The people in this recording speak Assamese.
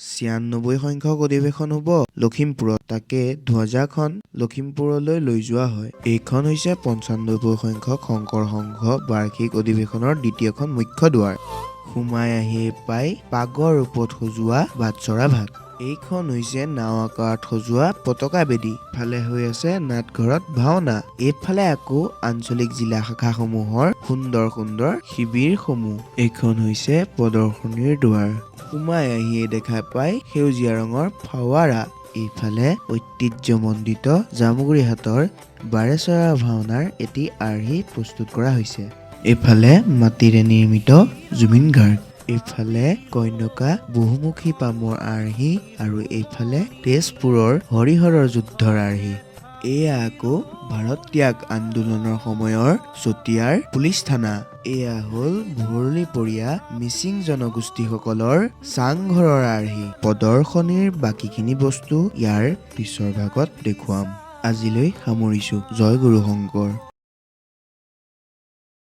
৯৬ সংখ্যক অধিৱেশন হ'ব লখিমপুৰত। তাকে ধ্বজাখন লখিমপুৰলৈ লৈ যোৱা হয়। এইখন হৈছে ৯৫ সংখ্যক শংকৰ সংঘ বাৰ্ষিক অধিৱেশনৰ দ্বিতীয়খন মুখ্য দুৱাৰ। সোমাই আহি পাই পাগৰ ৰূপত সজোৱা বাটচৰা ভাগ। এইখন হৈছে নাও আকাৰত সজোৱা পতাকা বেদী। ইফালে হৈ আছে নাটঘৰত ভাওনা। এইফালে আকৌ আঞ্চলিক জিলা শাখাসমূহৰ সুন্দৰ সুন্দৰ শিবিৰসমূহ। এইখন হৈছে প্ৰদৰ্শনীৰ দুৱাৰ। সোমাই আহিয়ে দেখা পাই সেউজীয়া ৰঙৰ ফাৱাৰা। এইফালে ঐতিহ্যমণ্ডিত জামুগুৰিহাটৰ বাৰেচৰা ভাওনাৰ এটি আৰ্হি প্ৰস্তুত কৰা হৈছে। এইফালে মাটিৰে নিৰ্মিত জুবিন গাৰ্গ। এইফালে কন্যকা বহুমুখী পামৰ আৰ্হি আৰু এইফালে তেজপুৰৰ হৰিহৰৰ যুদ্ধৰ আৰ্হি। এয়া আকৌ ভাৰত ত্যাগ আন্দোলনৰ সময়ৰ চতিয়াৰ পুলিচ থানা। এয়া হ'ল ভৰলীপৰীয়া মিচিং জনগোষ্ঠীসকলৰ চাংঘৰৰ আৰ্হি। প্ৰদৰ্শনীৰ বাকীখিনি বস্তু ইয়াৰ পিছৰ ভাগত দেখুৱাম। আজিলৈ সামৰিছো। জয় গুৰু শংকৰ।